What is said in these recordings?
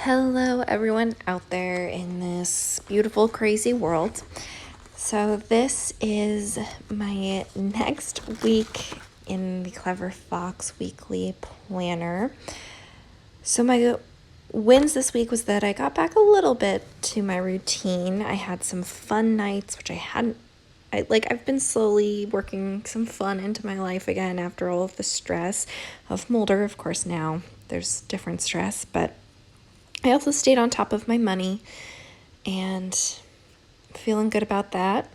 Hello, everyone out there in this beautiful, crazy world. So, this is my next week in the Clever Fox Weekly Planner. So, my wins this week was that I got back a little bit to my routine. I had some fun nights, which I've been slowly working some fun into my life again after all of the stress of Mulder. Of course, now there's different stress, but I also stayed on top of my money and feeling good about that.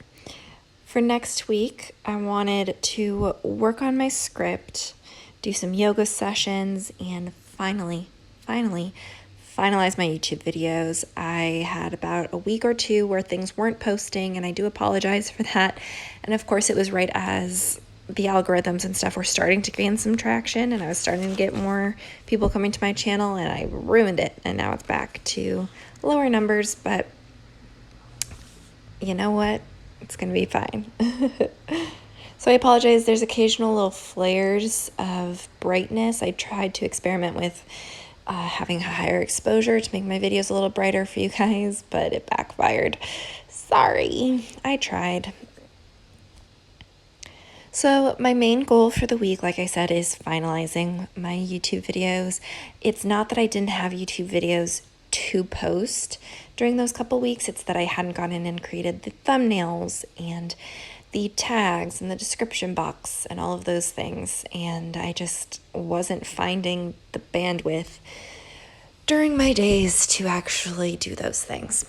For next week, I wanted to work on my script, do some yoga sessions, and finally finalize my YouTube videos. I had about a week or two where things weren't posting, and I do apologize for that. And of course, it was right as the algorithms and stuff were starting to gain some traction, and I was starting to get more people coming to my channel, and I ruined it, and now it's back to lower numbers, but you know what? It's gonna be fine. So I apologize. There's occasional little flares of brightness. I tried to experiment with having a higher exposure to make my videos a little brighter for you guys, but it backfired. Sorry, I tried. So my main goal for the week, like I said, is finalizing my YouTube videos. It's not that I didn't have YouTube videos to post during those couple weeks. It's that I hadn't gone in and created the thumbnails and the tags and the description box and all of those things. And I just wasn't finding the bandwidth during my days to actually do those things.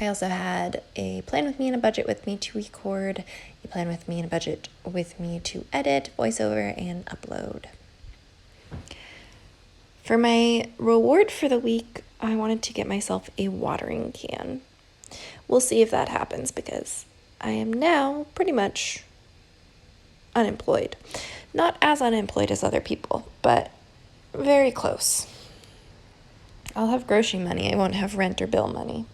I also had a plan with me and a budget with me to record, a plan with me and a budget with me to edit, voiceover, and upload. For my reward for the week, I wanted to get myself a watering can. We'll see if that happens because I am now pretty much unemployed. Not as unemployed as other people, but very close. I'll have grocery money. I won't have rent or bill money.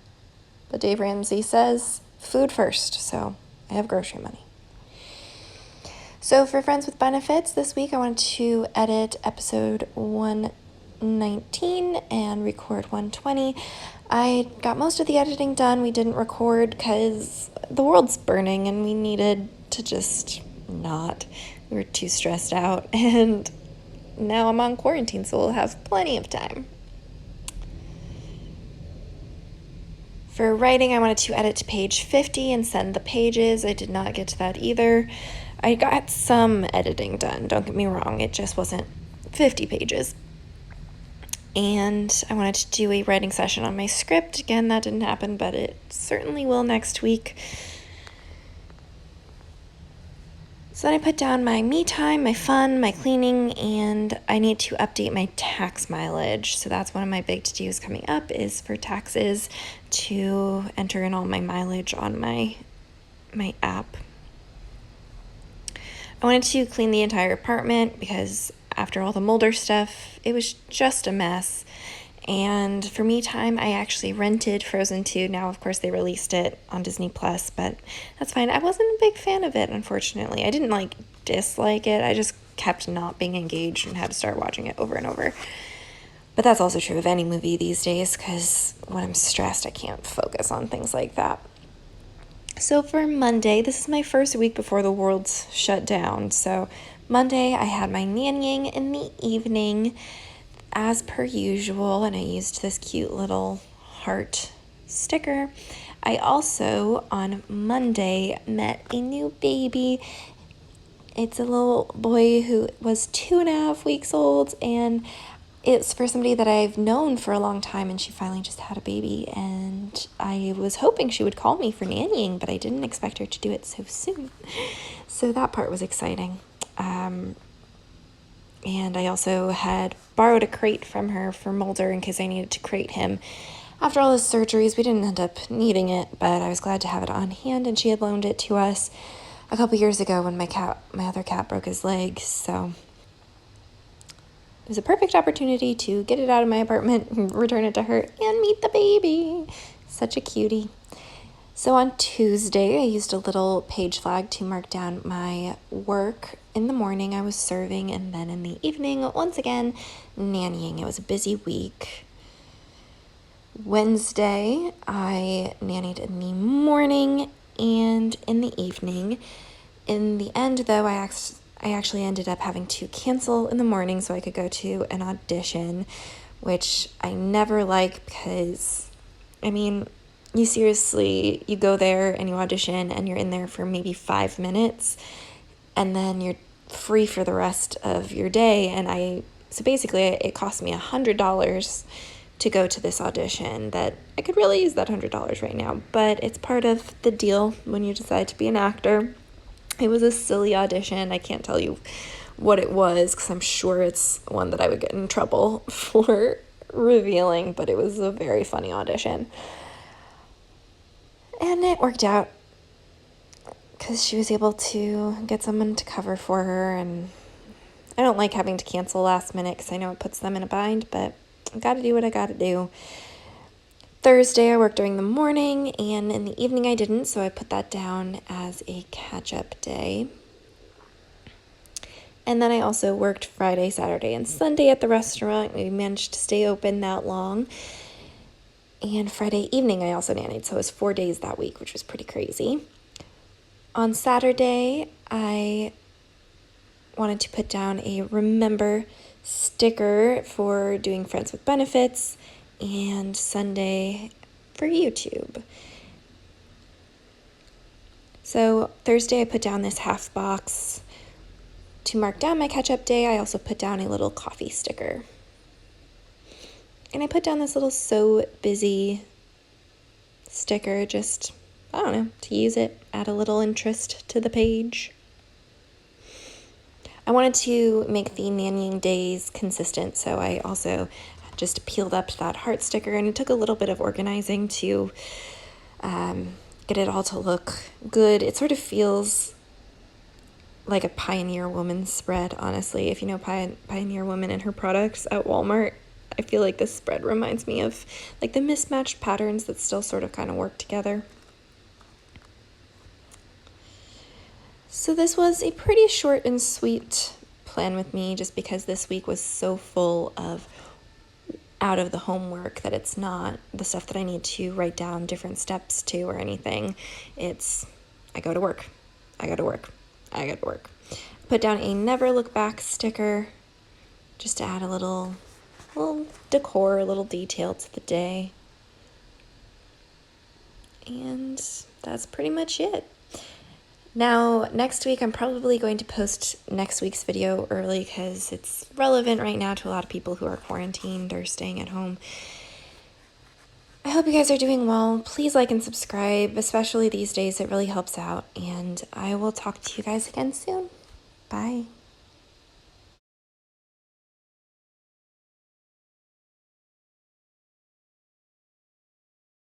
But Dave Ramsey says food first, so I have grocery money. So for Friends with Benefits, this week I wanted to edit episode 119 and record 120. I got most of the editing done. We didn't record because the world's burning and we needed to just not. We were too stressed out, and now I'm on quarantine, so we'll have plenty of time. For writing, I wanted to edit to page 50 and send the pages. I did not get to that either. I got some editing done, don't get me wrong. It just wasn't 50 pages. And I wanted to do a writing session on my script. Again, that didn't happen, but it certainly will next week. So then I put down my me time, my fun, my cleaning, and I need to update my tax mileage. So that's one of my big to-dos coming up, is for taxes to enter in all my mileage on my app. I wanted to clean the entire apartment because after all the Mulder stuff, it was just a mess. And for me time, I actually rented Frozen 2. Now, of course, they released it on Disney+, but that's fine. I wasn't a big fan of it, unfortunately. I didn't, dislike it. I just kept not being engaged and had to start watching it over and over. But that's also true of any movie these days, because when I'm stressed, I can't focus on things like that. So for Monday, this is my first week before the world's shut down. So Monday, I had my nannying in the evening, as per usual, and I used this cute little heart sticker. I also, on Monday, met a new baby. It's a little boy who was 2.5 weeks old, and it's for somebody that I've known for a long time, and she finally just had a baby, and I was hoping she would call me for nannying, but I didn't expect her to do it so soon. So that part was exciting. And I also had borrowed a crate from her for Mulder in case I needed to crate him. After all his surgeries, we didn't end up needing it, but I was glad to have it on hand, and she had loaned it to us a couple years ago when my other cat broke his leg, so it was a perfect opportunity to get it out of my apartment, return it to her, and meet the baby. Such a cutie. So on Tuesday, I used a little page flag to mark down my work. In the morning, I was serving, and then in the evening, once again, nannying. It was a busy week. Wednesday, I nannied in the morning and in the evening. In the end, though, I actually ended up having to cancel in the morning so I could go to an audition, which I never like because, you go there and you audition and you're in there for maybe 5 minutes and then you're free for the rest of your day. So basically it cost me $100 to go to this audition that I could really use that $100 right now, but it's part of the deal when you decide to be an actor. It was a silly audition. I can't tell you what it was because I'm sure it's one that I would get in trouble for revealing, but it was a very funny audition. And it worked out because she was able to get someone to cover for her, and I don't like having to cancel last minute because I know it puts them in a bind, but I gotta do what I gotta do. Thursday, I worked during the morning, and in the evening I didn't, so I put that down as a catch-up day. And then I also worked Friday, Saturday, and Sunday at the restaurant. We managed to stay open that long. And Friday evening, I also nannied, so it was 4 days that week, which was pretty crazy. On Saturday, I wanted to put down a remember sticker for doing Friends with Benefits, and Sunday for YouTube. So Thursday, I put down this half box to mark down my catch-up day. I also put down a little coffee sticker. And I put down this little "so busy" sticker, just, I don't know, to use it, add a little interest to the page. I wanted to make the nannying days consistent, so I also just peeled up that heart sticker, and it took a little bit of organizing to get it all to look good. It sort of feels like a Pioneer Woman spread, honestly. If you know Pioneer Woman and her products at Walmart, I feel like this spread reminds me of like the mismatched patterns that still sort of kind of work together. So this was a pretty short and sweet plan with me, just because this week was so full of out of the homework that it's not the stuff that I need to write down different steps to or anything. It's I go to work. Put down a never look back sticker just to add a little decor, a little detail to the day. And that's pretty much it. Now, next week, I'm probably going to post next week's video early because it's relevant right now to a lot of people who are quarantined or staying at home. I hope you guys are doing well. Please like and subscribe, especially these days. It really helps out. And I will talk to you guys again soon. Bye.